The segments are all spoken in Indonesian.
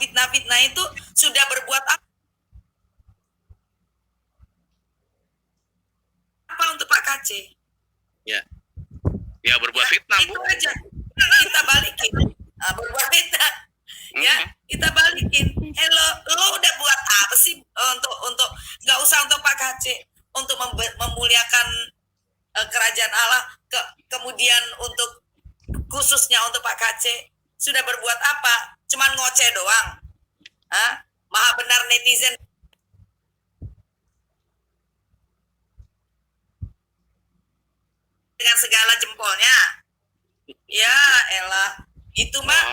fitnah-fitnah itu sudah berbuat apa untuk Pak KC? Ya berbuat fitnah, itu aja kita balikin. Berbuat fitnah. Ya, kita balikin. Lo udah buat apa sih untuk nggak usah untuk Pak KC, untuk memuliakan kerajaan Allah, kemudian untuk khususnya untuk Pak KC sudah berbuat apa? Cuman ngoceh doang. Maha benar netizen dengan segala jempolnya. Ya elah, itu mah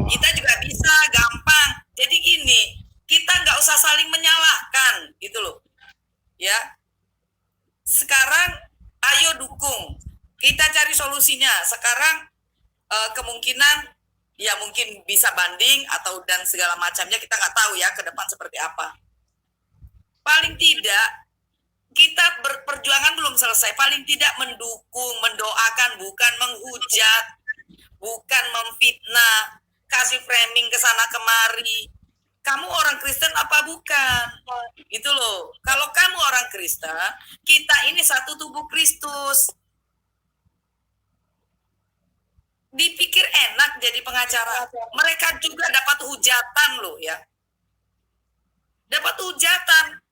kita juga bisa gampang. Jadi gini, kita nggak usah saling menyalahkan gitu loh. Ya, sekarang ayo dukung, kita cari solusinya. Sekarang kemungkinan ya mungkin bisa banding atau dan segala macamnya, kita nggak tahu ya ke depan seperti apa. Paling tidak kita perjuangan belum selesai, paling tidak mendukung, mendoakan, bukan menghujat, bukan memfitnah, kasih framing ke sana kemari. Kamu orang Kristen apa bukan? Gitu loh. Kalau kamu orang Kristen, kita ini satu tubuh Kristus. Dipikir enak jadi pengacara. Mereka juga dapat hujatan loh ya. Dapat hujatan.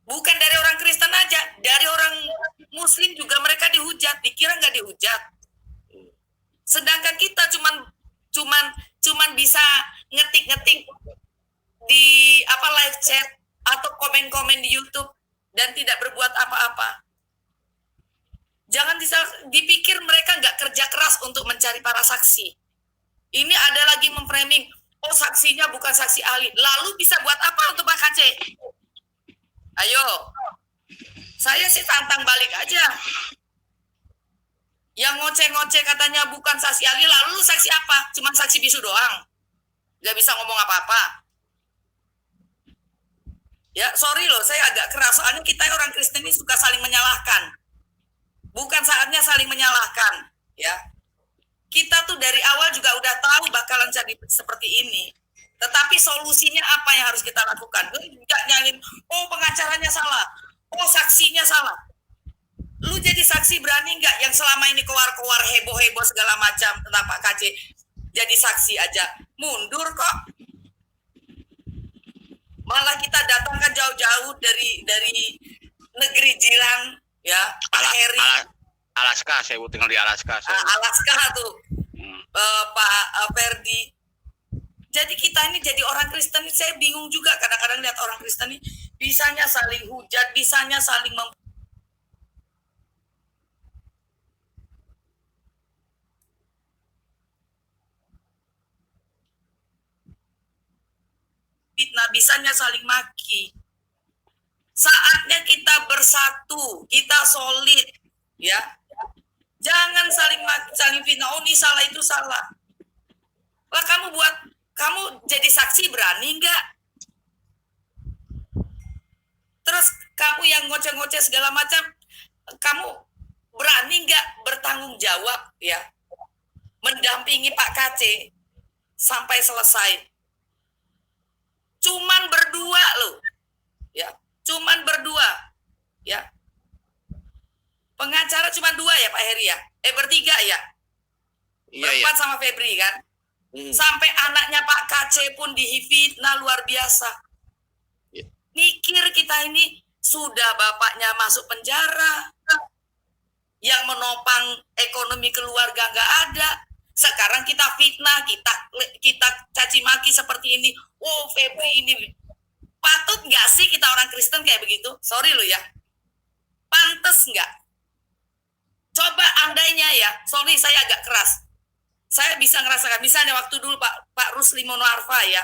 Bukan dari orang Kristen aja, dari orang Muslim juga mereka dihujat. Dikira nggak dihujat. Sedangkan kita cuman bisa ngetik-ngetik di live chat atau komen-komen di YouTube dan tidak berbuat apa-apa. Jangan dipikir mereka nggak kerja keras untuk mencari para saksi. Ini ada lagi memframing, oh saksinya bukan saksi ahli. Lalu bisa buat apa untuk Pak KC? Ayo, saya sih tantang balik aja. Yang ngoceh-ngoceh katanya bukan saksi ahli, lalu saksi apa? Cuma saksi bisu doang. Nggak bisa ngomong apa-apa. Ya, sorry loh, saya agak keras. Soalnya kita orang Kristen ini suka saling menyalahkan. Bukan saatnya saling menyalahkan, ya. Kita tuh dari awal juga udah tahu bakalan jadi seperti ini. Tetapi solusinya apa yang harus kita lakukan? Nggak nyalin, oh pengacaranya salah, oh saksinya salah. Lu jadi saksi berani nggak yang selama ini keluar-keluar heboh-heboh segala macam tentang Pak KC? Jadi saksi aja, mundur kok. Malah kita datangkan jauh-jauh dari negeri jiran. Ya, Pak Heri. Alaska, saya tinggal di Alaska. Alaska tuh, Pak Ferdi. Jadi kita ini jadi orang Kristen, saya bingung juga kadang-kadang lihat orang Kristen ini bisanya saling hujat, bisanya saling fitnah, bisanya saling maki. Saatnya kita bersatu, kita solid, ya. Jangan saling fitnah. Oh ini salah, itu salah. Lah kamu jadi saksi berani nggak? Terus kamu yang ngoceh-ngoceh segala macam, kamu berani nggak bertanggung jawab, ya? Mendampingi Pak KC sampai selesai. Cuman berdua loh, ya. Cuman berdua, ya. Pengacara cuma 2 ya Pak Heri ya? Bertiga ya? Berempat sama Febri kan? Sampai anaknya Pak KC pun difitnah luar biasa. Mikir kita ini sudah bapaknya masuk penjara, yang menopang ekonomi keluarga nggak ada. Sekarang kita fitnah, kita caci maki seperti ini. Oh Febri ini. Patut nggak sih kita orang Kristen kayak begitu? Sorry lo ya. Pantes nggak? Coba andainya ya, sorry saya agak keras. Saya bisa ngerasakan, misalnya waktu dulu Pak Rusli Monoarfa ya,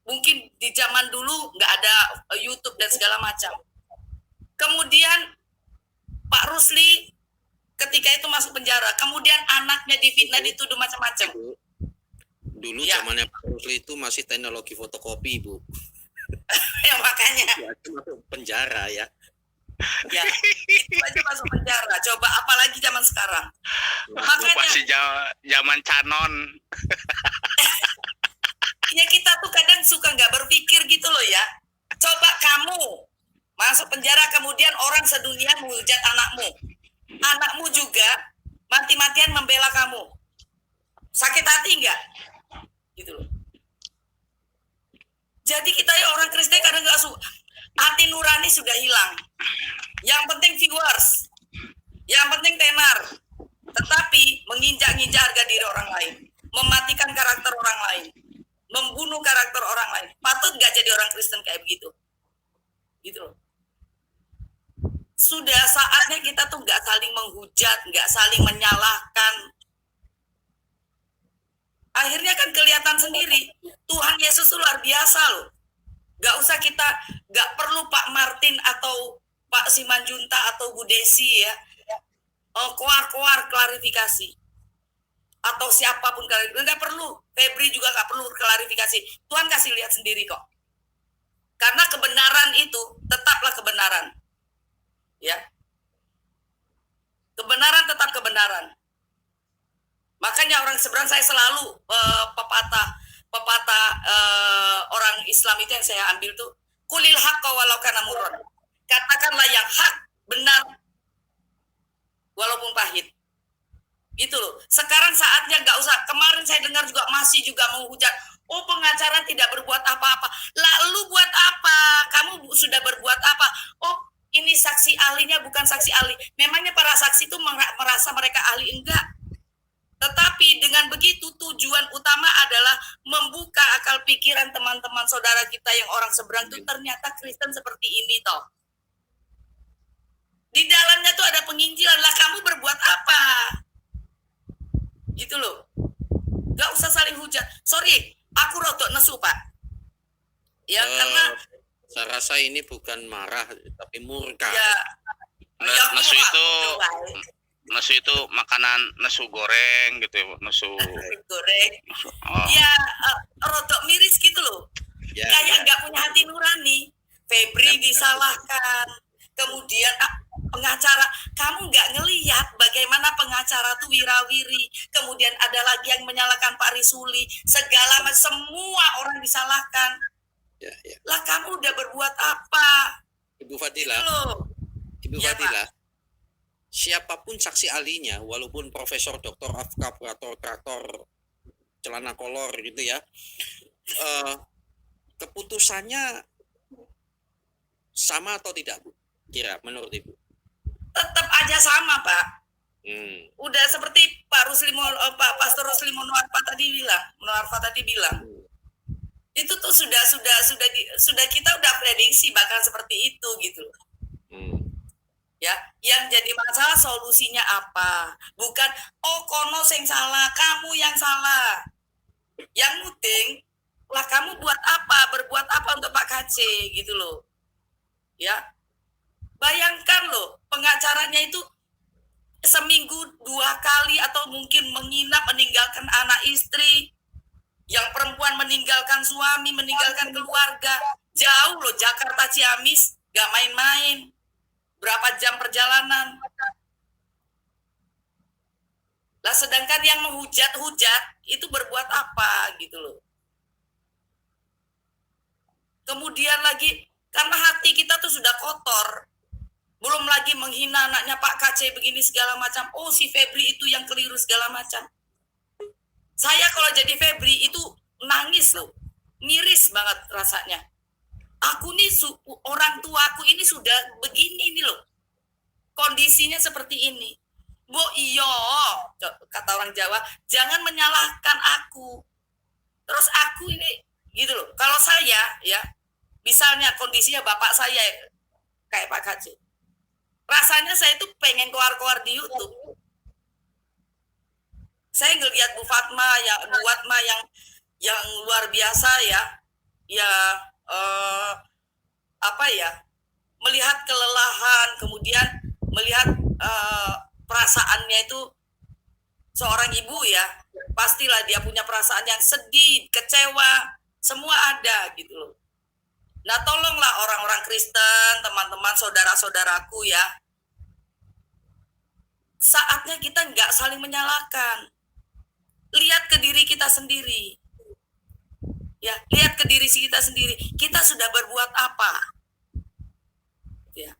mungkin di zaman dulu nggak ada YouTube dan segala macam. Kemudian Pak Rusli ketika itu masuk penjara, kemudian anaknya difitnah, dituduh macam-macam. Dulu ya. Zamannya Pak Rusli itu masih teknologi fotokopi, Bu. Ya makanya. Ya, masuk penjara ya. Ya, itu aja masuk penjara. Coba apalagi zaman sekarang. Makanya masih zaman canon. Ya kita tuh kadang suka nggak berpikir gitu loh ya. Coba kamu masuk penjara kemudian orang sedunia menghujat anakmu. Anakmu juga mati-matian membela kamu. Sakit hati nggak? Gitu loh. Jadi kita ya orang Kristen kadang nggak suka. Hati nurani sudah hilang. Yang penting viewers. Yang penting tenar. Tetapi menginjak-injak harga diri orang lain. Mematikan karakter orang lain. Membunuh karakter orang lain. Patut nggak jadi orang Kristen kayak begitu. Gitu loh. Sudah saatnya kita tuh nggak saling menghujat, nggak saling menyalahkan. Akhirnya kan kelihatan sendiri. Tuhan Yesus itu luar biasa loh. Nggak perlu Pak Martin atau Pak Simanjunta atau Bu Desi ya. Koar-koar klarifikasi. Atau siapapun klarifikasi. Nggak perlu. Febri juga nggak perlu klarifikasi. Tuhan kasih lihat sendiri kok. Karena kebenaran itu tetaplah kebenaran. Ya. Kebenaran tetap kebenaran. Makanya orang seberang saya selalu pepatah orang Islam itu yang saya ambil tuh kulil haqqa walau kana murran. Katakanlah yang hak, benar walaupun pahit. Gitu loh. Sekarang saatnya nggak usah. Kemarin saya dengar juga masih juga menghujat. Oh, pengacara tidak berbuat apa-apa. Lalu buat apa? Kamu sudah berbuat apa? Oh, ini saksi ahlinya bukan saksi ahli. Memangnya para saksi itu merasa mereka ahli? Enggak. Tetapi dengan begitu tujuan utama adalah membuka akal pikiran teman-teman saudara kita yang orang seberang itu ternyata Kristen seperti ini toh. Di dalamnya tuh ada penginjilan. Lah kamu berbuat apa? Gitu loh. Gak usah saling hujat. Sorry, aku rodok nesu Pak. Ya karena saya rasa ini bukan marah tapi murka. Ya, Nesu itu makanan nesu goreng gitu ya, nesu goreng. Ya rodok miris gitu loh. Ya, kayak nggak punya hati nurani. Febri disalahkan. Kemudian pengacara, kamu nggak ngelihat bagaimana pengacara tuh wirawiri. Kemudian ada lagi yang menyalahkan Pak Risuli. Semua orang disalahkan. Ya. Lah kamu udah berbuat apa? Ibu Fadila. Ibu Ya, Fadila. Pak. Siapapun saksi ahlinya, walaupun profesor, doktor, afkaprator, celana kolor gitu ya, keputusannya sama atau tidak, Bu? Kira menurut Ibu? Tetap aja sama, Pak. Udah seperti Pak Pastor Rusli Monoarfa tadi bilang. Itu tuh sudah kita udah prediksi bakal seperti itu gitu. Ya, yang jadi masalah solusinya apa? Bukan kono sing salah, kamu yang salah. Yang penting lah kamu berbuat apa untuk Pak KC gitu loh. Ya. Bayangkan loh, pengacaranya itu seminggu 2 kali atau mungkin menginap meninggalkan anak istri. Yang perempuan meninggalkan suami, meninggalkan keluarga. Jauh loh, Jakarta Ciamis, gak main-main. Berapa jam perjalanan. Lah sedangkan yang menghujat-hujat itu berbuat apa gitu loh. Kemudian lagi, karena hati kita tuh sudah kotor. Belum lagi menghina anaknya Pak KC begini segala macam. Oh, si Febri itu yang keliru segala macam. Saya kalau jadi Febri itu nangis loh. Miris banget rasanya. Aku nih, orang tua aku ini sudah begini nih loh. Kondisinya seperti ini. Bo iyo, kata orang Jawa, jangan menyalahkan aku. Terus aku ini, gitu loh. Kalau saya, ya, misalnya kondisinya bapak saya kayak Pak KC. Rasanya saya tuh pengen keluar-keluar di YouTube. Saya ngelihat Bu Watma yang luar biasa ya, melihat kelelahan, kemudian melihat perasaannya itu seorang ibu ya, pastilah dia punya perasaan yang sedih, kecewa, semua ada gitu loh. Nah tolonglah orang-orang Kristen, teman-teman, saudara-saudaraku ya, saatnya kita nggak saling menyalahkan. Lihat ke diri kita sendiri. Ya, lihat ke diri kita sendiri. Kita sudah berbuat apa? Ya.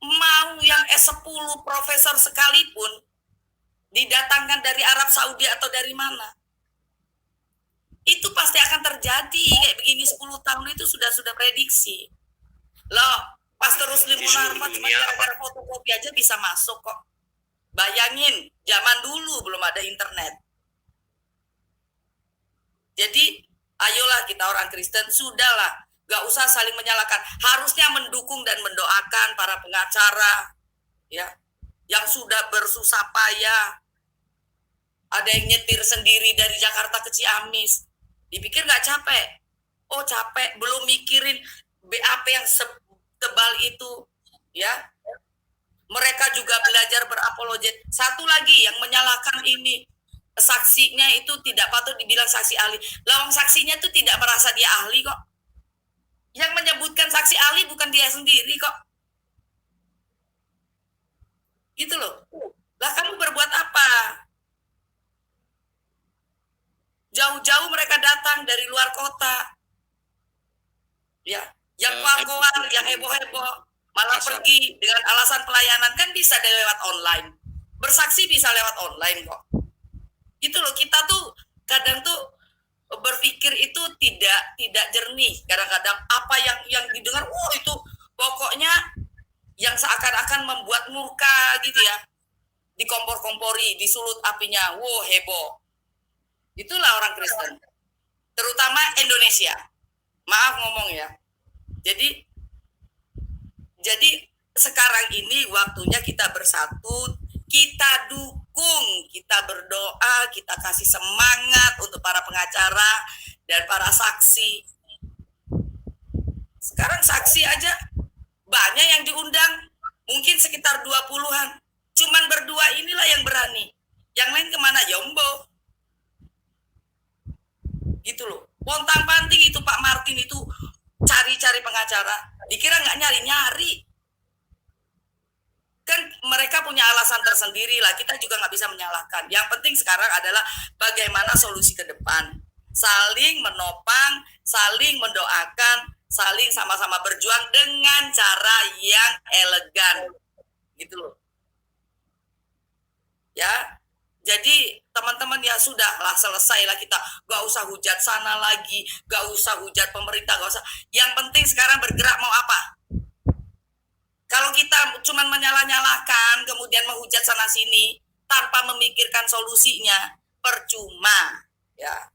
Mau yang S10 profesor sekalipun didatangkan dari Arab Saudi atau dari mana, itu pasti akan terjadi kayak begini. 10 tahun itu sudah prediksi loh. Pastor Rusli Munarman cuma gara-gara fotokopi aja bisa masuk kok. Bayangin, zaman dulu belum ada internet. Jadi ayolah kita orang Kristen, sudahlah, gak usah saling menyalahkan. Harusnya mendukung dan mendoakan para pengacara ya, yang sudah bersusah payah. Ada yang nyetir sendiri dari Jakarta ke Ciamis. Dipikir gak capek? Oh capek, belum mikirin BAP yang tebal itu ya. Mereka juga belajar berapologet. Satu lagi yang menyalahkan ini, saksinya itu tidak patut dibilang saksi ahli. Lawang saksinya itu tidak merasa dia ahli kok. Yang menyebutkan saksi ahli bukan dia sendiri kok. Gitu loh. Lah kamu berbuat apa? Jauh-jauh mereka datang dari luar kota. Ya, yang keluar, yang heboh-heboh, malah pergi dengan alasan pelayanan. Kan bisa lewat online. Bersaksi bisa lewat online kok. Gitu loh, kita tuh kadang tuh berpikir itu tidak jernih. Kadang-kadang apa yang didengar, itu pokoknya yang seakan-akan membuat murka gitu ya. Dikompor-kompori, disulut apinya, heboh. Itulah orang Kristen. Terutama Indonesia. Maaf ngomong ya. Jadi sekarang ini waktunya kita bersatu, kita dukung, kita berdoa, kita kasih semangat untuk para pengacara dan para saksi. Sekarang saksi aja banyak yang diundang, mungkin sekitar 20-an. Cuman berdua inilah yang berani. Yang lain kemana? Yombo. Gitu loh. Pontang-panting itu Pak Martin itu cari-cari pengacara. Dikira nggak nyari-nyari. Kan mereka punya alasan tersendiri lah. Kita juga nggak bisa menyalahkan. Yang penting sekarang adalah bagaimana solusi ke depan. Saling menopang, saling mendoakan, saling sama-sama berjuang dengan cara yang elegan. Gitu loh. Ya. Jadi teman-teman ya sudahlah, selesailah kita, gak usah hujat sana lagi, gak usah hujat pemerintah, gak usah. Yang penting sekarang bergerak mau apa? Kalau kita cuma menyalah-nyalahkan, kemudian menghujat sana sini tanpa memikirkan solusinya, percuma, ya,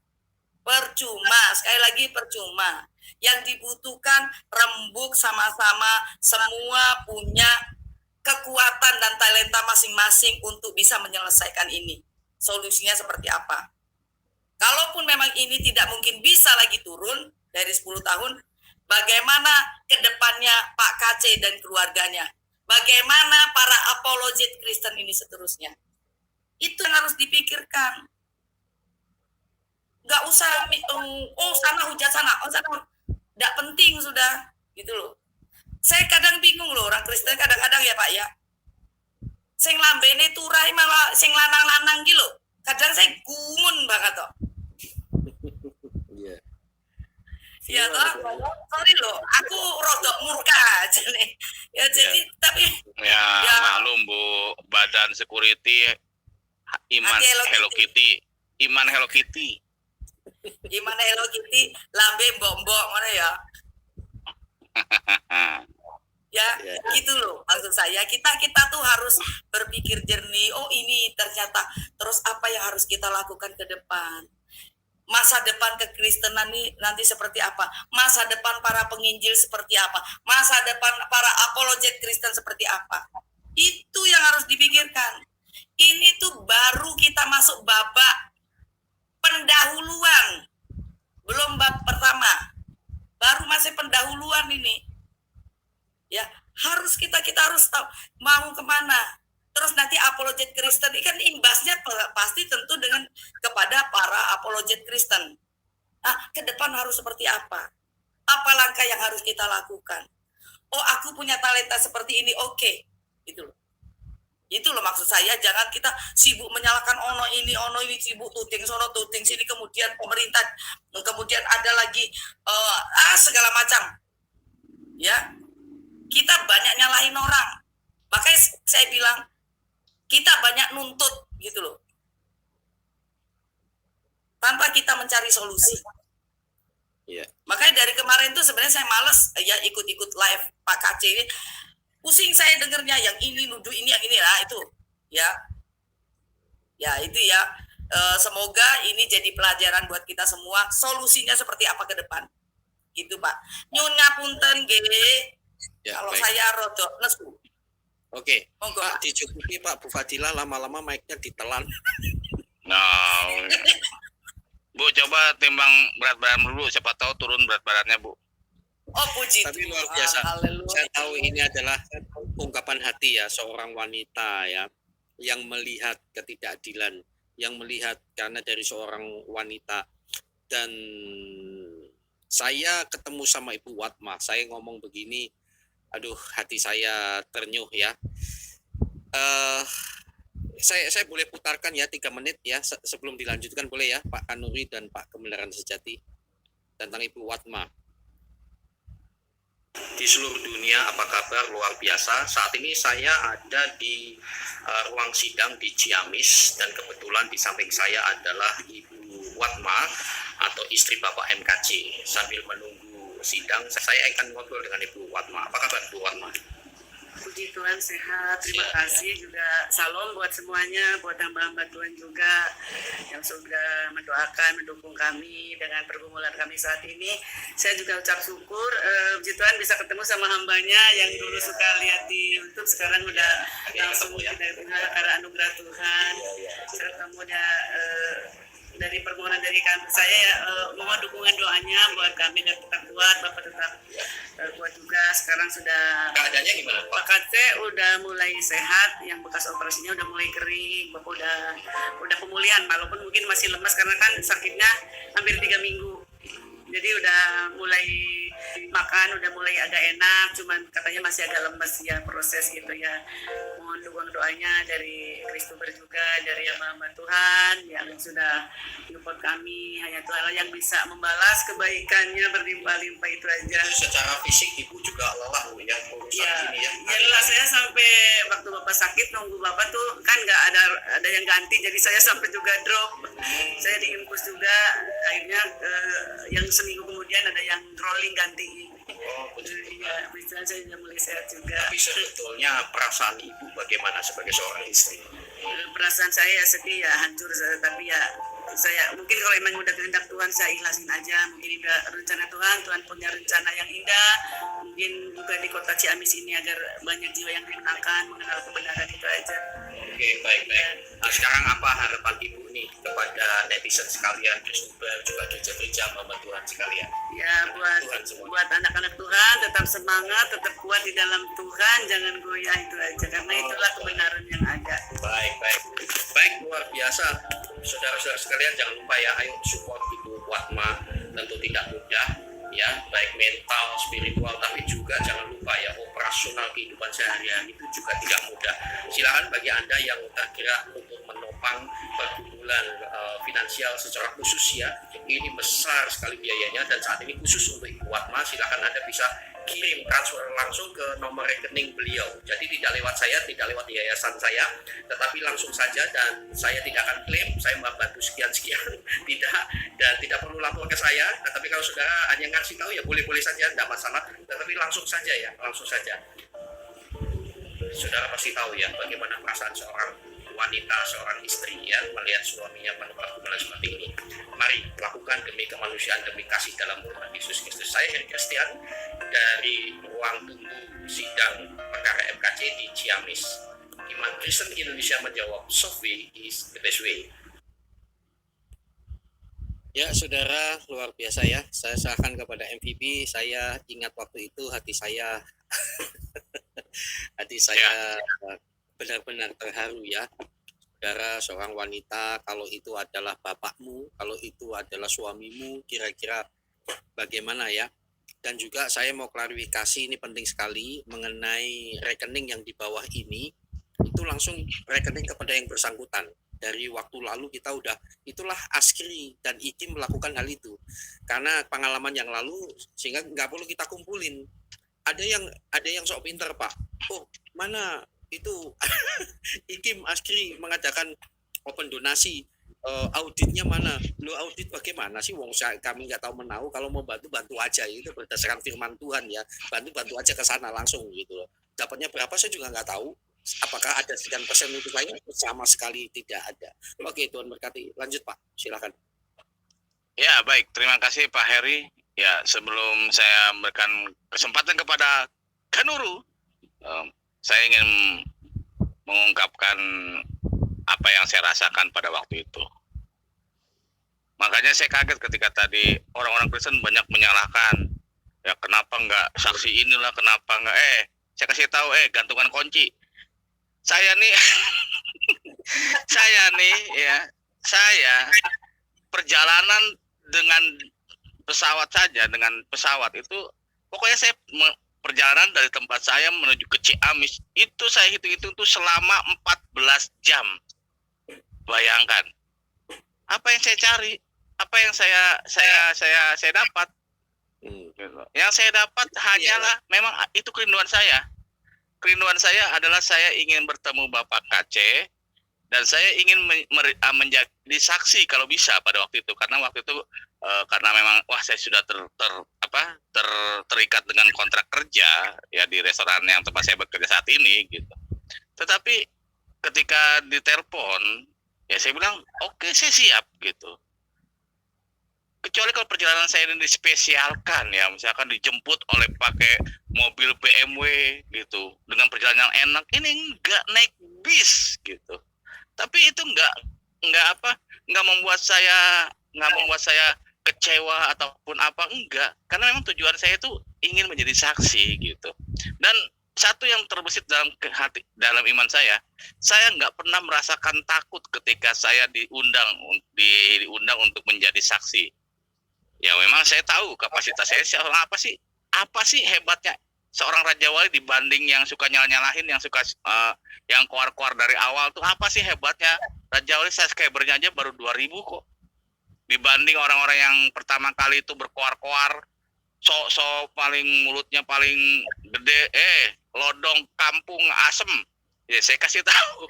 percuma. Sekali lagi percuma. Yang dibutuhkan rembuk sama-sama, semua punya kekuatan dan talenta masing-masing untuk bisa menyelesaikan ini. Solusinya seperti apa? Kalaupun memang ini tidak mungkin bisa lagi turun dari 10 tahun, bagaimana ke depannya Pak KC dan keluarganya? Bagaimana para apologet Kristen ini seterusnya? Itu yang harus dipikirkan. Gak usah, sana hujat sana, sana. Gak penting sudah, gitu loh. Saya kadang bingung loh, orang Kristen kadang-kadang ya Pak ya. Sing lambene turai malah sing lanang-lanang gitu loh. Kadang saya gumun banget toh. Iya. Iya toh. Sorry loh, aku rodok murka aja nih. Ya jadi tapi ya maklum Bu, Badan Security Iman Hello Kitty. Iman Hello Kitty. Iman Hello Kitty lambe mbok-mbok mana ya. Gitu loh maksud saya, kita tuh harus berpikir jernih. Oh ini ternyata, terus apa yang harus kita lakukan ke depan, masa depan kekristenan nanti seperti apa, masa depan para penginjil seperti apa, masa depan para apologet Kristen seperti apa. Itu yang harus dipikirkan. Ini tuh baru kita masuk babak pendahuluan, belum bab pertama, baru masih pendahuluan ini. Ya, harus kita harus tahu mau kemana. Terus nanti apologet Kristen ini kan imbasnya pasti tentu dengan kepada para apologet Kristen. Ke depan harus seperti apa? Apa langkah yang harus kita lakukan? Oh, aku punya talenta seperti ini, oke. Gitu loh. Itu loh maksud saya, jangan kita sibuk menyalahkan ono ini sibuk tuting sono tuting sini, kemudian pemerintah, kemudian ada lagi segala macam. Ya, kita banyak nyalahin orang. Makanya saya bilang kita banyak nuntut gitu loh. Tanpa kita mencari solusi. Iya. Makanya dari kemarin tuh sebenarnya saya males ya ikut-ikut live Pak KC ini. Pusing saya dengernya, yang ini nuduh ini, yang ini lah itu. Ya itu ya. Semoga ini jadi pelajaran buat kita semua. Solusinya seperti apa ke depan. Gitu Pak. Nyun ngapunten ge. Ya, kalau baik. Saya rodok nesu. Oke, Pak, dicukupi Pak. Bu Fadilah lama-lama mic-nya ditelan. Bu, coba timbang berat badan dulu, siapa tahu turun berat badannya, Bu. Oh, puji. Tapi luar biasa. Saya tahu ini adalah ungkapan hati ya seorang wanita ya yang melihat ketidakadilan, yang melihat karena dari seorang wanita. Dan saya ketemu sama Ibu Watma, saya ngomong begini, aduh hati saya ternyuh ya. Saya boleh putarkan ya 3 menit ya sebelum dilanjutkan, boleh ya Pak Kanuri dan Pak Kebenaran Sejati tentang Ibu Watma. Di seluruh dunia apa kabar? Luar biasa. Saat ini saya ada di ruang sidang di Ciamis dan kebetulan di samping saya adalah Ibu Watma atau istri Bapak MKC. Sambil menunggu sidang saya akan ngobrol dengan Ibu Watma. Apa kabar Bu Watma? Puji Tuhan sehat, terima kasih juga salam buat semuanya, buat hamba-hamba Tuhan juga yang sudah mendoakan, mendukung kami dengan pergumulan kami saat ini. Saya juga ucap syukur, puji Tuhan bisa ketemu sama hambanya yang dulu suka lihat di YouTube, sekarang udah langsung karena anugerah Tuhan. Saya ketemu dari permohonan dari kami, saya mohon dukungan doanya buat kami dan tetap kuat, Bapak tetap kuat juga. Sekarang sudah keadaannya gimana Pak? Pak KT udah mulai sehat, yang bekas operasinya udah mulai kering, Bapak udah pemulihan, walaupun mungkin masih lemas karena kan sakitnya hampir 3 minggu. Jadi udah mulai makan, udah mulai agak enak, cuman katanya masih agak lemes ya proses gitu ya. Mohon dukungan doanya dari Christopher juga, dari hamba Tuhan yang sudah support kami. Hanya Tuhan yang bisa membalas kebaikannya berlimpah-limpah, itu aja. Secara fisik Ibu juga lelah Bu ya urusan ini ya. Ya lelah, saya sampai waktu Bapak sakit nunggu Bapak tuh kan nggak ada yang ganti, jadi saya sampai juga drop. Saya diinfus juga, akhirnya yang seminggu kemudian ada yang rolling ganti. Ya, bisa saya sudah mulai sehat juga. Tapi sebetulnya perasaan Ibu bagaimana sebagai seorang istri? Perasaan saya sedih ya, hancur, tapi ya saya mungkin kalau emang udah kehendak Tuhan saya ikhlasin aja. Mungkin udah rencana Tuhan punya rencana yang indah. Mungkin juga di kota Ciamis ini agar banyak jiwa yang dimenangkan mengenal kebenaran, itu aja. Oke, baik. Nah, sekarang apa harapan Ibu nih kepada netizen sekalian, Christopher juga gereja-gereja hamba Tuhan sekalian? Ya, buat anak-anak Tuhan tetap semangat, tetap kuat di dalam Tuhan, jangan goyah, itu aja, karena itulah kebenaran yang ada. Baik, luar biasa. Saudara-saudara sekalian, jangan lupa ya, ayo support Ibu Watma. Tentu tidak mudah ya, baik mental, spiritual, tapi juga jangan lupa ya, operasional kehidupan sehari-hari itu juga tidak mudah. Silakan bagi Anda yang tergerak untuk menopang pergumulan finansial secara khusus ya, ini besar sekali biayanya, dan saat ini khusus untuk Ibu Watma, silakan Anda bisa kirim transfer langsung ke nomor rekening beliau. Jadi tidak lewat saya, tidak lewat yayasan saya, tetapi langsung saja, dan saya tidak akan klaim saya membantu sekian-sekian, tidak perlu lapor ke saya. Tetapi kalau saudara hanya ngasih tahu ya boleh-boleh saja, tidak masalah, tetapi langsung saja. Saudara pasti tahu ya bagaimana perasaan seorang wanita, seorang istri ya melihat suaminya penuh pergumulan seperti ini. Mari lakukan demi kemanusiaan, demi kasih dalam Tuhan Yesus Kristus. Saya Heri Christian dari ruang tunggu sidang perkara MKC di Ciamis. Iman Kristen Indonesia menjawab, soft way is the best way. Ya saudara, luar biasa ya. Saya serahkan kepada MVP. Saya ingat waktu itu hati saya benar-benar terharu ya. Saudara, seorang wanita, kalau itu adalah bapakmu, kalau itu adalah suamimu, kira-kira bagaimana ya? Dan juga saya mau klarifikasi, ini penting sekali mengenai rekening yang di bawah ini. itu langsung rekening kepada yang bersangkutan. Dari waktu lalu kita udah, itulah Askri dan IKIM melakukan hal itu karena pengalaman yang lalu, sehingga nggak perlu kita kumpulin. Ada yang sok pinter Pak, oh mana itu IKIM Askri mengadakan open donasi, auditnya mana, lo audit bagaimana sih, wong kami nggak tahu menahu, kalau mau bantu aja, itu berdasarkan firman Tuhan ya, bantu aja ke sana langsung gitu loh. Dapatnya berapa saya juga nggak tahu. Apakah ada sekian persen itu lain? Sama sekali tidak ada. Oke, Tuhan berkati. Lanjut Pak, silakan. Ya baik, terima kasih Pak Heri. Ya sebelum saya memberikan kesempatan kepada Kanuru, saya ingin mengungkapkan apa yang saya rasakan pada waktu itu. Makanya saya kaget ketika tadi orang-orang Kristen banyak menyalahkan. Ya kenapa nggak saksi inilah, kenapa nggak? Saya kasih tahu, gantungan kunci. Saya nih perjalanan dengan pesawat itu, pokoknya saya perjalanan dari tempat saya menuju ke Ciamis itu saya hitung tuh selama 14 jam. Bayangkan apa yang saya cari, apa yang saya dapat. Yang saya dapat hanyalah memang itu kerinduan saya. Kerinduan saya adalah saya ingin bertemu Bapak KC dan saya ingin menjadi saksi kalau bisa pada waktu itu, karena waktu itu karena memang saya sudah terikat dengan kontrak kerja ya di restoran yang tempat saya bekerja saat ini gitu. Tetapi ketika ditelepon ya saya bilang oke, saya siap gitu. Kecuali kalau perjalanan saya ini dispesialkan ya, misalkan dijemput oleh pakai mobil BMW gitu dengan perjalanan yang enak, ini enggak naik bis gitu. Tapi itu enggak membuat saya kecewa ataupun apa, enggak, karena memang tujuan saya itu ingin menjadi saksi gitu. Dan satu yang terbesit dalam iman saya enggak pernah merasakan takut ketika saya diundang untuk menjadi saksi. Ya memang saya tahu kapasitas saya seorang apa sih hebatnya seorang Raja Wali dibanding yang suka nyalahin, yang suka yang keluar dari awal tuh, apa sih hebatnya Raja Wali? Subscribernya aja baru 2.000 kok. Dibanding orang-orang yang pertama kali itu berkoar-koar, sok paling mulutnya paling gede, lodong kampung asem. Ya saya kasih tahu.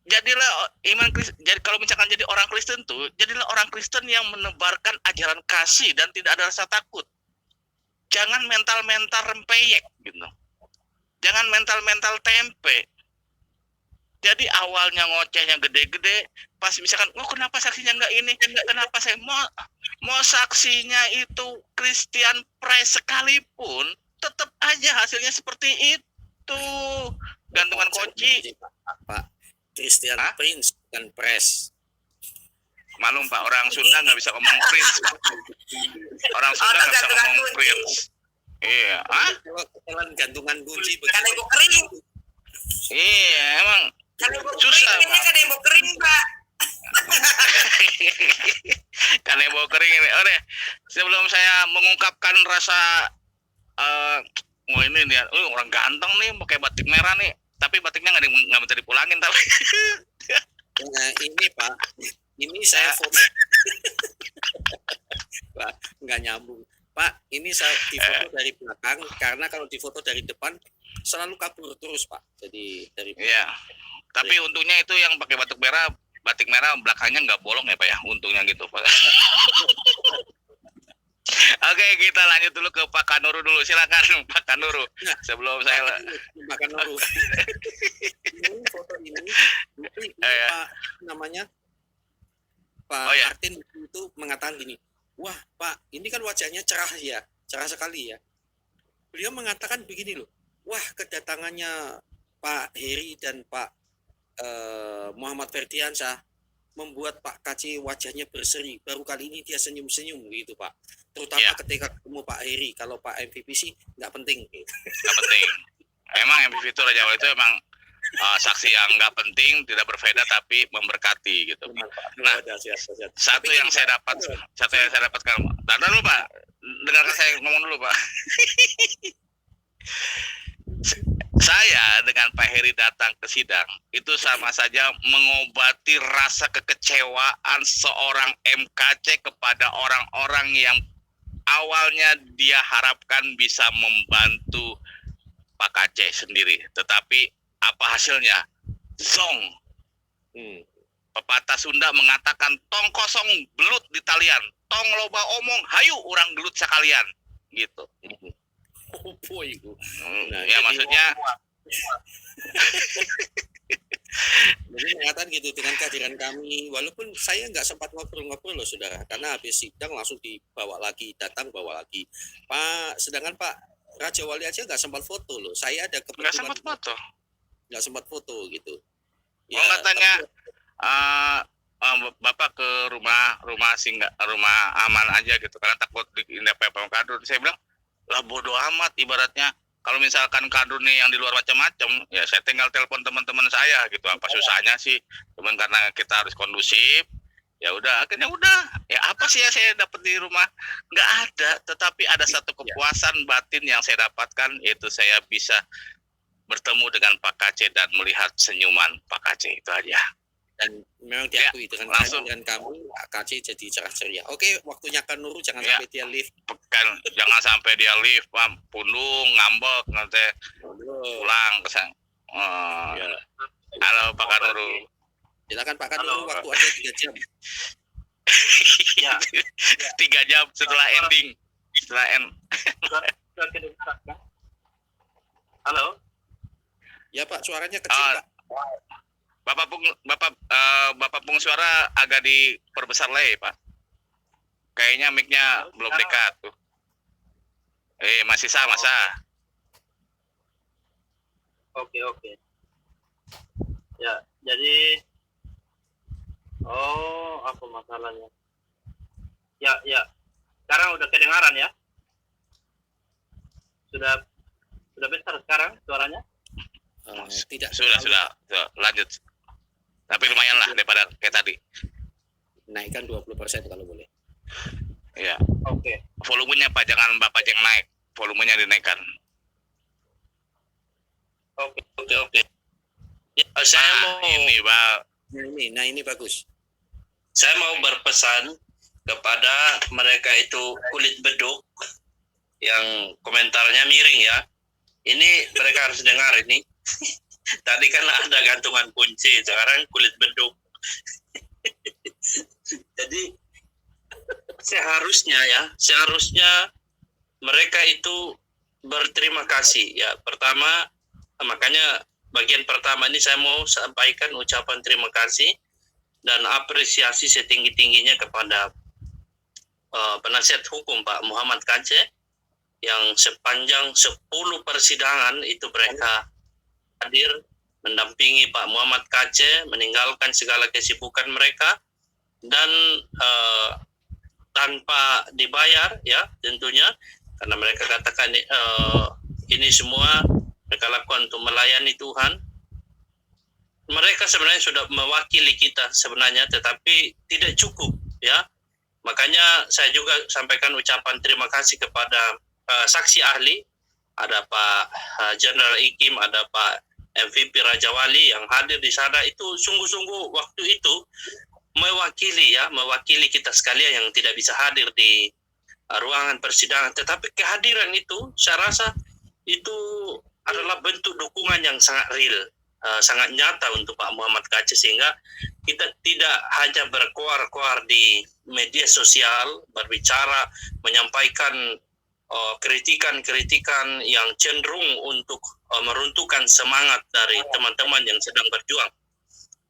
Jadilah iman Kristen. Jadi kalau misalkan jadi orang Kristen tuh, jadilah orang Kristen yang menebarkan ajaran kasih dan tidak ada rasa takut. Jangan mental-mental rempeyek gitu. Jangan mental-mental tempe. Jadi awalnya ngocehnya gede-gede, pas misalkan, kenapa saksinya nggak ini, kenapa saya mau saksinya itu Christian Press sekalipun, tetap aja hasilnya seperti itu. Gantungan kunci. Pak. Christian Prince dan Press. Malum Pak, orang Sunda nggak bisa ngomong Prince. Orang Sunda nggak bisa ngomong Prince. Iya. Jalan gantungan kunci. Kan ibu kering. Iya, emang susah. Kan ibu kering Pak. Kan ibu kering ini. Oke, sebelum saya mengungkapkan rasa, ini dia, orang ganteng nih, pakai batik merah nih. Tapi batiknya nggak bisa dipulangin tapi. Nah, ini Pak, ini saya foto. Pak, nggak nyambung. Pak, ini saya difoto dari belakang karena kalau difoto dari depan selalu kabur terus Pak. Jadi dari. Iya. Tapi untungnya itu yang pakai batik merah belakangnya nggak bolong ya Pak ya. Untungnya gitu Pak. Oke, kita lanjut dulu ke Pak Kanuru dulu. Silakan Pak Kanuru. Sebelum saya Pak Kanuru. Ini foto ini Pak namanya Pak Martin itu mengatakan gini, wah Pak, ini kan wajahnya cerah sekali ya. Beliau mengatakan begini loh, wah kedatangannya Pak Heri dan Pak Muhammad Ferdiansyah membuat Pak KC wajahnya berseri. Baru kali ini dia senyum-senyum gitu Pak. Terutama ketika ketemu Pak Heri. Kalau Pak MVP sih nggak penting. Nggak penting. Emang MVP itu Raja Wali itu emang saksi yang nggak penting, tidak berfaedah tapi memberkati gitu. Nah, satu yang saya dapatkan. Dan dulu Pak, dengarkan saya ngomong dulu Pak. saya dengan Pak Heri datang ke sidang itu sama saja mengobati rasa kekecewaan seorang MKC kepada orang-orang yang awalnya dia harapkan bisa membantu Pak KC sendiri. Tetapi apa hasilnya? Zong. Pepatah Sunda mengatakan tong kosong belut di talian, tong loba omong hayu urang gelut sekalian, gitu. Opo itu. Ya maksudnya Jadi mengatakan gitu dengan kehadiran kami, walaupun saya nggak sempat ngobrol-ngobrol loh saudara, karena habis sidang langsung dibawa lagi, bawa lagi. Pak, sedangkan Pak Raja Wali aja nggak sempat foto loh. Saya ada nggak sempat foto. Nggak sempat foto gitu. Katanya Bapak ke rumah aman aja gitu karena takut diindah PM kadrun. Saya bilang lah bodoh amat ibaratnya. Kalau misalkan kadrunnya yang di luar macam-macam, ya saya tinggal telepon teman-teman saya gitu. Apa susahnya sih? Cuman karena kita harus kondusif, ya udah akhirnya udah. Ya apa sih ya saya dapat di rumah? Nggak ada. Tetapi ada satu kepuasan batin yang saya dapatkan, yaitu saya bisa bertemu dengan Pak KC dan melihat senyuman Pak KC, itu aja. Dan memang diakui dengan kami Pak KC jadi cerah ceria. Oke, waktunya kan Nurul jangan sampai dia lift. Kan jangan sampai dia lift, Pak. Pundung ngambek nanti pulang ke sana. Halo Pak Kanuru. Silakan Pak Kanuru, waktu ada 3 jam. Ya. 3 jam setelah ending. Setelah end. Halo. Ya Pak, suaranya kecil Pak. Bapak Pung suara agak diperbesar lagi Pak. Kayaknya mic-nya belum dekat tuh. Masih sama sah. Oke. Ya, jadi apa masalahnya? Ya. Sekarang udah kedengaran ya? Sudah besar sekarang suaranya? Tidak. Sudah. Lanjut. Tapi lumayan lah daripada kayak tadi. Naikkan 20% kalau boleh. Iya. Oke. Volumenya Pak, jangan Bapak yang naik. Volumenya dinaikkan. Oke. Ya, saya mau ini Pak. Ini bagus. Saya mau berpesan kepada mereka itu kulit beduk yang komentarnya miring ya. Ini mereka harus dengar ini. Tadi kan ada gantungan kunci, sekarang kulit beduk. Jadi seharusnya mereka itu berterima kasih ya. Pertama, makanya bagian pertama ini saya mau sampaikan ucapan terima kasih dan apresiasi setinggi-tingginya kepada penasihat hukum Pak Muhammad KC yang sepanjang 10 persidangan itu mereka hadir mendampingi Pak Muhammad KC, meninggalkan segala kesibukan mereka dan tanpa dibayar ya tentunya, karena mereka katakan ini semua mereka lakukan untuk melayani Tuhan. Mereka sebenarnya sudah mewakili kita sebenarnya, tetapi tidak cukup ya. Makanya saya juga sampaikan ucapan terima kasih kepada saksi ahli, ada Pak Jenderal Ikim, ada Pak MVP Raja Wali yang hadir di sana. Itu sungguh-sungguh waktu itu mewakili kita sekalian yang tidak bisa hadir di ruangan persidangan. Tetapi kehadiran itu saya rasa itu adalah bentuk dukungan yang sangat real, sangat nyata untuk Pak Muhammad KC, sehingga kita tidak hanya berkoar-koar di media sosial, berbicara, menyampaikan kritikan-kritikan yang cenderung untuk meruntuhkan semangat dari teman-teman yang sedang berjuang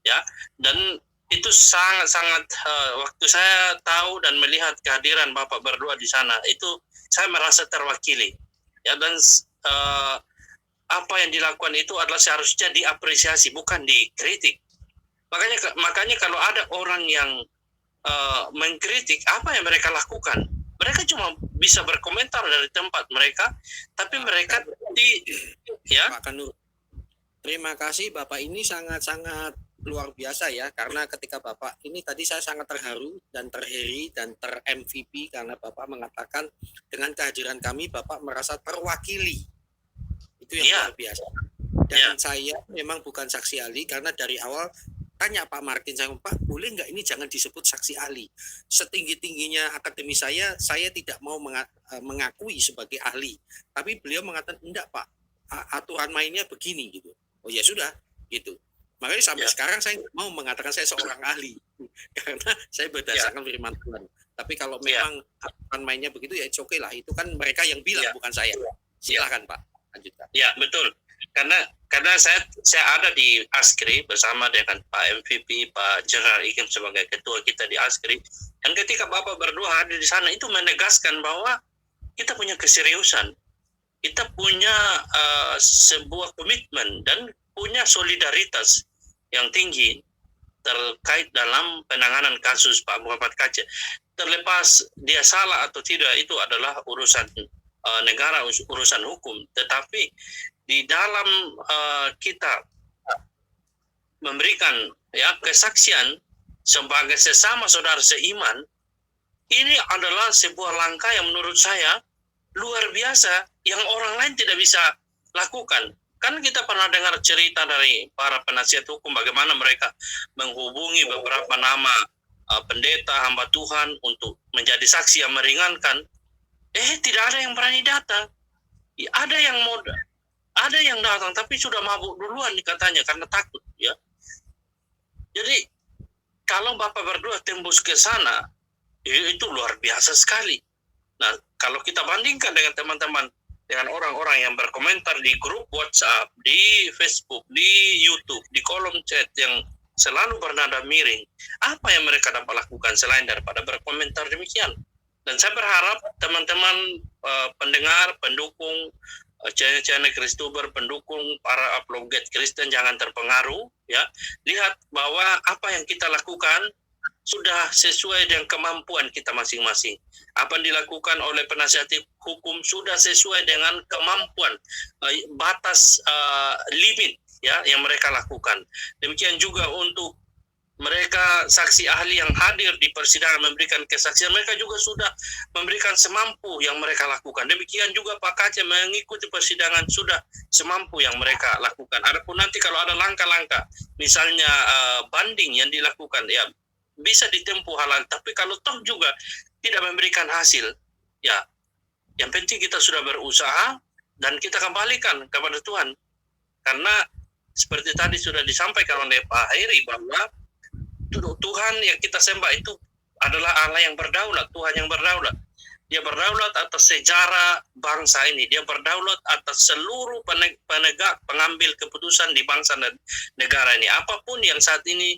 ya. Dan itu sangat-sangat waktu saya tahu dan melihat kehadiran Bapak berdua di sana, itu saya merasa terwakili ya. Dan apa yang dilakukan itu adalah seharusnya diapresiasi, bukan dikritik. Makanya kalau ada orang yang mengkritik, apa yang mereka lakukan? Mereka cuma bisa berkomentar dari tempat mereka, tapi mereka Pak Kanur, terima kasih Bapak, ini sangat-sangat luar biasa ya, karena ketika Bapak ini tadi saya sangat terharu dan terheri dan ter-MVP karena Bapak mengatakan dengan kehadiran kami Bapak merasa terwakili. Itu yang luar biasa. Dan saya memang bukan saksi ahli karena dari awal tanya Pak Martin, saya Pak boleh nggak ini jangan disebut saksi ahli. Setinggi-tingginya akademi saya tidak mau mengakui sebagai ahli. Tapi beliau mengatakan enggak Pak, aturan mainnya begini gitu. Oh ya sudah gitu. Makanya sampai sekarang saya mau mengatakan saya seorang ahli karena saya berdasarkan firman Tuhan. Tapi kalau memang aturan mainnya begitu ya oke lah, itu kan mereka yang bilang bukan saya. Silakan Pak, lanjutkan. Ya betul. Karena saya ada di ASKRI bersama dengan Pak MVP, Pak Gerard Ikem sebagai ketua kita di ASKRI. Dan ketika Bapak berdua hadir di sana itu menegaskan bahwa kita punya keseriusan, kita punya sebuah komitmen dan punya solidaritas yang tinggi terkait dalam penanganan kasus Pak Muhammad Kacé. Terlepas dia salah atau tidak itu adalah urusan negara, urusan hukum. Tetapi di dalam kita memberikan kesaksian sebagai sesama saudara seiman, ini adalah sebuah langkah yang menurut saya luar biasa yang orang lain tidak bisa lakukan. Kan kita pernah dengar cerita dari para penasihat hukum bagaimana mereka menghubungi beberapa nama pendeta hamba Tuhan untuk menjadi saksi yang meringankan. Tidak ada yang berani datang. Ada yang datang tapi sudah mabuk duluan katanya karena takut ya. Jadi kalau Bapak berdua tembus ke sana itu luar biasa sekali. Nah, kalau kita bandingkan dengan teman-teman, dengan orang-orang yang berkomentar di grup WhatsApp, di Facebook, di YouTube, di kolom chat yang selalu bernada miring, apa yang mereka dapat lakukan selain daripada berkomentar demikian? Dan saya berharap teman-teman pendengar, pendukung channel Kristuber, pendukung para apologet Kristen jangan terpengaruh ya. Lihat bahwa apa yang kita lakukan sudah sesuai dengan kemampuan kita masing-masing. Apa yang dilakukan oleh penasihat hukum sudah sesuai dengan kemampuan batas limit ya yang mereka lakukan. Demikian juga untuk mereka saksi ahli yang hadir di persidangan memberikan kesaksian, mereka juga sudah memberikan semampu yang mereka lakukan. Demikian juga Pak Kacé mengikuti persidangan sudah semampu yang mereka lakukan. Adapun nanti kalau ada langkah-langkah misalnya banding yang dilakukan ya bisa ditempuh halal, tapi kalau toh juga tidak memberikan hasil ya yang penting kita sudah berusaha dan kita kembalikan kepada Tuhan. Karena seperti tadi sudah disampaikan oleh Pak Heri bahwa Tuhan yang kita sembah itu adalah Allah yang berdaulat, Tuhan yang berdaulat. Dia berdaulat atas sejarah bangsa ini. Dia berdaulat atas seluruh penegak, pengambil keputusan di bangsa dan negara ini. Apapun yang saat ini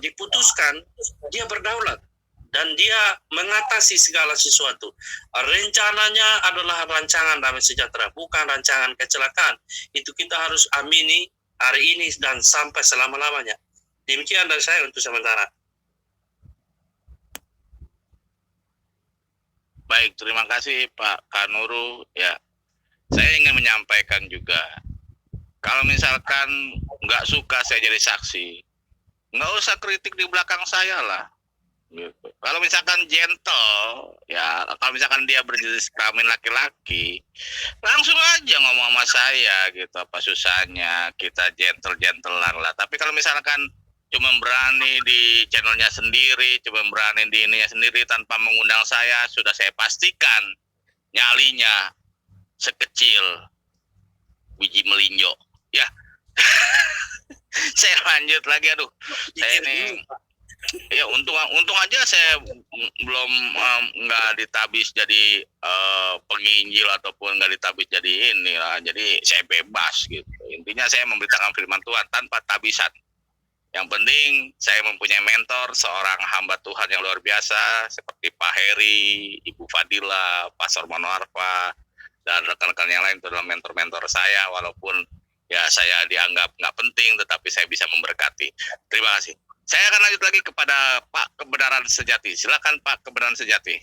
diputuskan, dia berdaulat. Dan dia mengatasi segala sesuatu. Rencananya adalah rancangan damai sejahtera, bukan rancangan kecelakaan. Itu kita harus amini hari ini dan sampai selama-lamanya. Demikian dari saya untuk sementara. Baik, terima kasih Pak Kanuru. Ya, saya ingin menyampaikan juga, kalau misalkan nggak suka saya jadi saksi, nggak usah kritik di belakang saya lah. Gitu. Kalau misalkan gentle, ya kalau misalkan dia berjenis kelamin laki-laki, langsung aja ngomong sama saya gitu. Apa susahnya kita gentle-gentlean lah. Tapi kalau misalkan cuma berani di channelnya sendiri, cuma berani di ininya sendiri tanpa mengundang saya, sudah saya pastikan nyalinya sekecil biji melinjo. Ya, saya lanjut lagi. Aduh, saya ini. Ya untung aja saya belum nggak ditabis jadi penginjil ataupun nggak ditabis jadi ini lah. Jadi saya bebas gitu. Intinya saya memberitakan firman Tuhan tanpa tabisan. Yang penting saya mempunyai mentor, seorang hamba Tuhan yang luar biasa seperti Pak Heri, Ibu Fadila, Pastor Monoarfa, dan rekan-rekan yang lain itu adalah mentor-mentor saya. Walaupun ya saya dianggap nggak penting, tetapi saya bisa memberkati. Terima kasih. Saya akan lanjut lagi kepada Pak Kebenaran Sejati. Silakan Pak Kebenaran Sejati.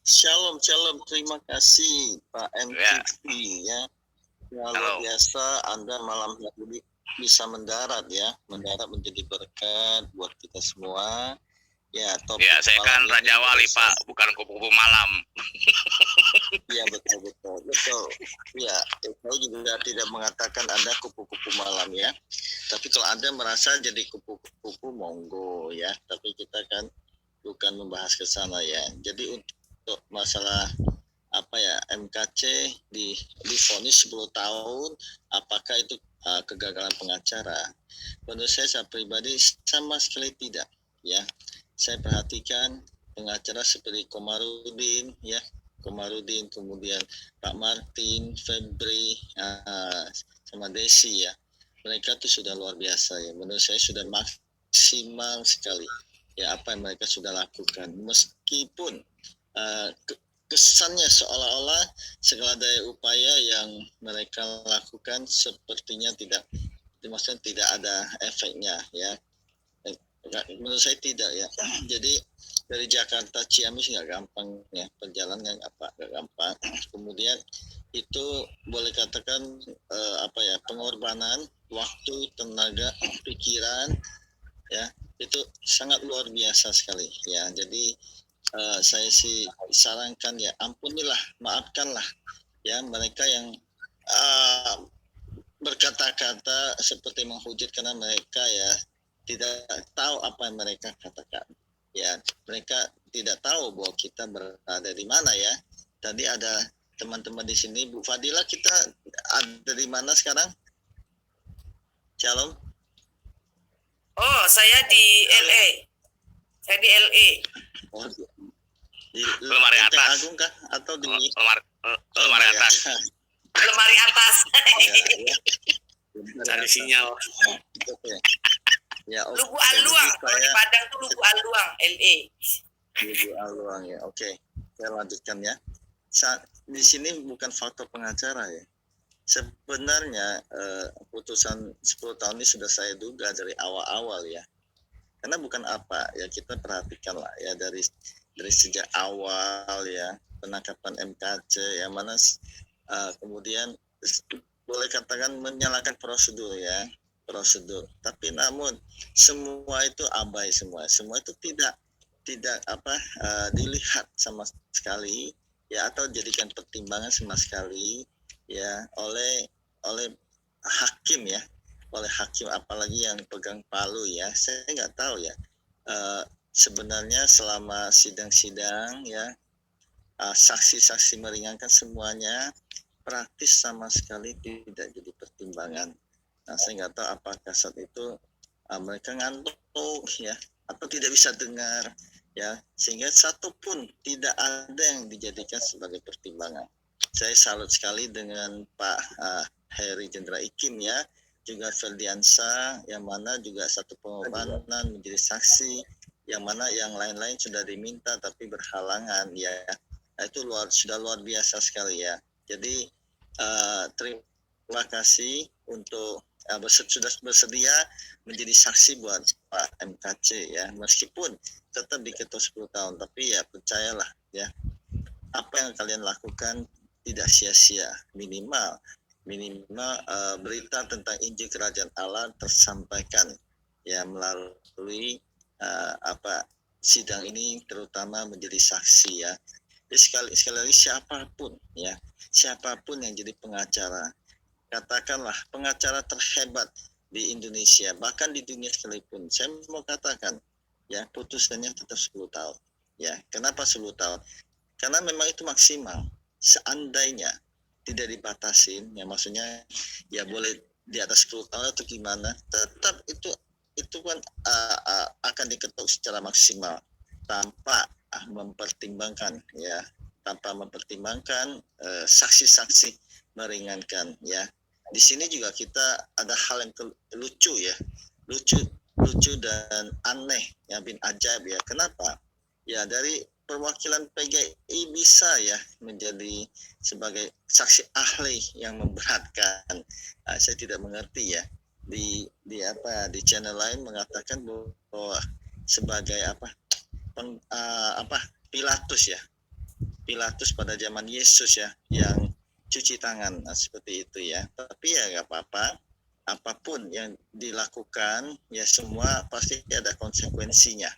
Shalom. Terima kasih Pak MVP ya. Luar biasa Anda malam hari bisa mendarat menjadi berkat buat kita semua. Ya, saya kan Raja Wali Pak, bukan kupu-kupu malam. Iya betul. Ya, saya juga tidak mengatakan ada kupu-kupu malam ya. Tapi kalau Anda merasa jadi kupu-kupu monggo ya. Tapi kita kan bukan membahas ke sana ya. Jadi untuk masalah apa ya MKC divonis 10 tahun, apakah itu kegagalan pengacara? Menurut saya pribadi sama sekali tidak ya. Saya perhatikan pengacara seperti Komarudin ya, kemudian Pak Martin, Febri, sama Desi ya. Mereka itu sudah luar biasa ya. Menurut saya sudah maksimal sekali ya apa yang mereka sudah lakukan. Meskipun kesannya seolah-olah segala daya upaya yang mereka lakukan sepertinya tidak ada efeknya ya. Menurut saya tidak ya. Jadi dari Jakarta Ciamis nggak gampang ya, perjalanan nggak gampang. Kemudian itu boleh katakan pengorbanan waktu, tenaga, pikiran ya itu sangat luar biasa sekali ya. Jadi saya sih sarankan ya, ampunilah, maafkanlah ya mereka yang berkata-kata seperti menghujat karena mereka ya tidak tahu apa yang mereka katakan. Ya, mereka tidak tahu bahwa kita berada di mana ya. Tadi ada teman-teman di sini, Bu Fadila, kita ada di mana sekarang? Shalom. Oh, saya di LA. Saya di LA. Oh, di lemari atas. Agung kah? Atau di lemari atas. Lemari atas. Cari sinyal. Ya, Lubu Aluang, kalau di Padang itu Lubu Aluang, LA. Lubu Aluang ya, oke. Saya lanjutkan ya. Di sini bukan faktor pengacara ya. Sebenarnya putusan 10 tahun ini sudah saya duga dari awal-awal ya. Karena bukan apa ya, kita perhatikan lah ya dari sejak awal ya penangkapan MKC yang mana kemudian boleh katakan menyalakan prosedur ya. Tapi namun semua itu abai, semua itu tidak dilihat sama sekali ya, atau jadikan pertimbangan sama sekali ya oleh hakim ya, apalagi yang pegang palu ya. Saya nggak tahu ya sebenarnya selama sidang-sidang ya saksi-saksi meringankan semuanya praktis sama sekali tidak jadi pertimbangan. Nah, saya nggak tahu apakah saat itu mereka ngantuk ya, atau tidak bisa dengar ya, sehingga satu pun tidak ada yang dijadikan sebagai pertimbangan. Saya salut sekali dengan Pak Heri Jendra Ikim ya, juga Ferdiansa, yang mana juga satu pengorbanan menjadi saksi, yang mana yang lain-lain sudah diminta tapi berhalangan ya. Nah, itu sudah luar biasa sekali ya. Jadi terima kasih untuk sudah bersedia menjadi saksi buat Pak MKC ya, meskipun tetap diketok 10 tahun, tapi ya percayalah ya, apa yang kalian lakukan tidak sia-sia. Minimal berita tentang Injil Kerajaan Allah tersampaikan ya melalui sidang ini, terutama menjadi saksi ya. Jadi sekali lagi siapapun yang jadi pengacara, katakanlah pengacara terhebat di Indonesia, bahkan di dunia sekalipun, saya mau katakan ya putusannya tetap 10 tahun ya. Kenapa 10 tahun? Karena memang itu maksimal. Seandainya tidak dibatasin ya, maksudnya ya boleh di atas 10 tahun atau gimana, tetap itu kan akan diketok secara maksimal tanpa mempertimbangkan saksi-saksi meringankan ya. Di sini juga kita ada hal yang lucu dan aneh ya, bin ajaib ya. Kenapa? Ya dari perwakilan PGI bisa ya menjadi sebagai saksi ahli yang memberatkan. Saya tidak mengerti ya. Di channel lain mengatakan bahwa sebagai Pilatus pada zaman Yesus ya, yang cuci tangan, seperti itu ya. Tapi ya nggak apa-apa, apapun yang dilakukan ya semua pasti ada konsekuensinya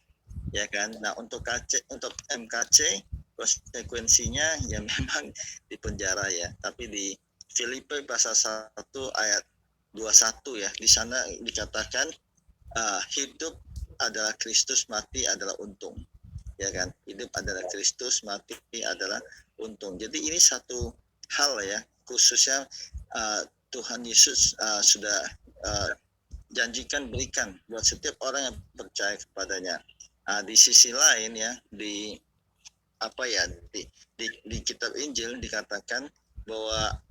ya kan. Nah untuk MKC konsekuensinya ya memang di penjara ya. Tapi di Filipi pasal 1 ayat 21 ya, di sana dikatakan hidup adalah Kristus, mati adalah untung. Ya kan? Hidup adalah Kristus, mati adalah untung. Jadi ini satu hal ya, khususnya Tuhan Yesus sudah janjikan berikan buat setiap orang yang percaya kepadanya. Di sisi lain ya, di kitab Injil dikatakan bahwa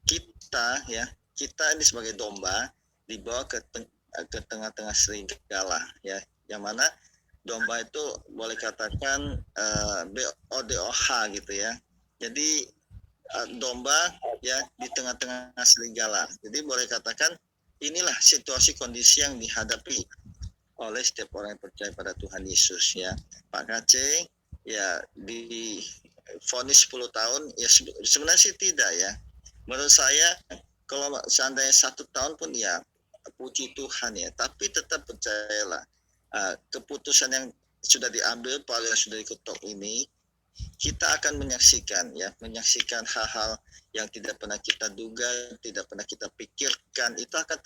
kita ini sebagai domba dibawa ke tengah-tengah serigala ya, yang mana domba itu boleh katakan BODOH gitu ya. Jadi domba ya di tengah-tengah serigala. Jadi boleh katakan inilah situasi kondisi yang dihadapi oleh setiap orang yang percaya pada Tuhan Yesus ya. Pak KC ya di vonis 10 tahun ya, sebenarnya sih tidak ya. Menurut saya kalau seandainya 1 tahun pun ya puji Tuhan ya, tapi tetap percayalah keputusan yang sudah diambil oleh yang sudah diketok ini, kita akan menyaksikan hal-hal yang tidak pernah kita duga, tidak pernah kita pikirkan, itu akan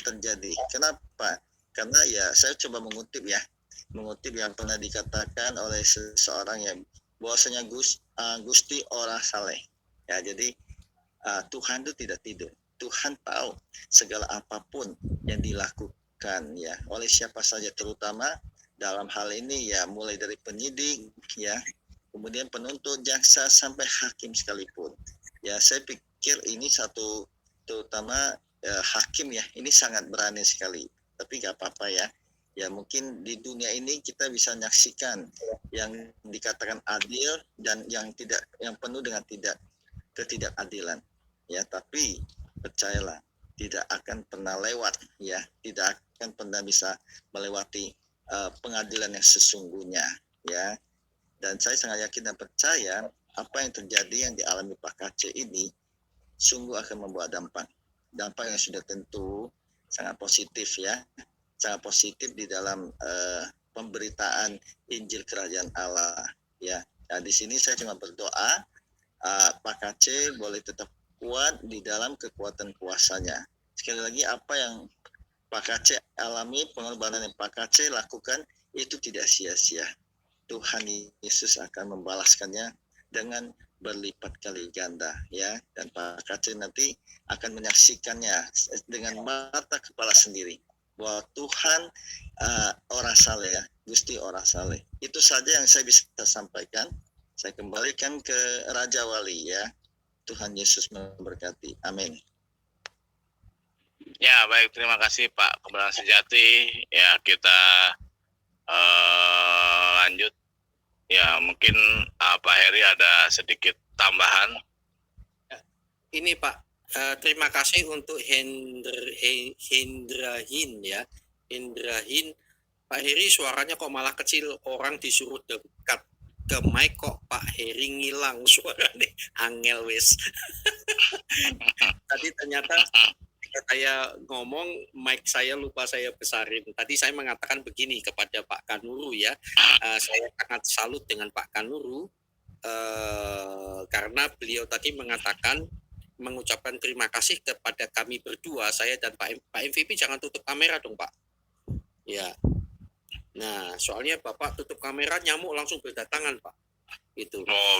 terjadi. Kenapa? Karena ya saya coba mengutip yang pernah dikatakan oleh seseorang yang bahwasanya Gusti ora saleh. Ya, jadi Tuhan itu tidak tidur. Tuhan tahu segala apapun yang dilakukan ya oleh siapa saja, terutama dalam hal ini ya mulai dari penyidik ya, kemudian penuntut, jaksa sampai hakim sekalipun. Ya, saya pikir ini satu, terutama hakim ya, ini sangat berani sekali. Tapi gak apa-apa ya. Ya mungkin di dunia ini kita bisa menyaksikan yang dikatakan adil dan yang penuh dengan ketidakadilan. Ya, tapi percayalah tidak akan pernah lewat ya, tidak akan pernah bisa melewati pengadilan yang sesungguhnya ya. Dan saya sangat yakin dan percaya apa yang terjadi yang dialami Pak KC ini sungguh akan membawa dampak yang sudah tentu sangat positif ya, sangat positif di dalam pemberitaan Injil Kerajaan Allah ya. Nah, di sini saya cuma berdoa Pak KC boleh tetap kuat di dalam kekuatan kuasanya. Sekali lagi, apa yang Pak KC alami, pengorbanan yang Pak KC lakukan itu tidak sia-sia. Tuhan Yesus akan membalaskannya dengan berlipat kali ganda ya, dan Pak KC nanti akan menyaksikannya dengan mata kepala sendiri bahwa Tuhan ora saleh ya, Gusti ora saleh. Itu saja yang saya bisa sampaikan. Saya kembalikan ke Raja Wali ya. Tuhan Yesus memberkati. Amin. Ya, baik, terima kasih Pak Kebenaran Sejati. Ya, kita lanjut. Ya, mungkin Pak Heri ada sedikit tambahan. Ini Pak, terima kasih untuk Hendrahin ya. Hendrahin, Pak Heri suaranya kok malah kecil, orang disuruh dekat ke mic kok Pak Heri ngilang suaranya, angel wes. Tadi ternyata saya ngomong mic saya lupa saya besarin. Tadi saya mengatakan begini kepada Pak Kanuru ya, saya sangat salut dengan Pak Kanuru karena beliau tadi mengucapkan terima kasih kepada kami berdua, saya dan Pak MVP. Jangan tutup kamera dong Pak. Ya. Nah, soalnya Bapak tutup kamera nyamuk langsung berdatangan Pak. Itu. Oh,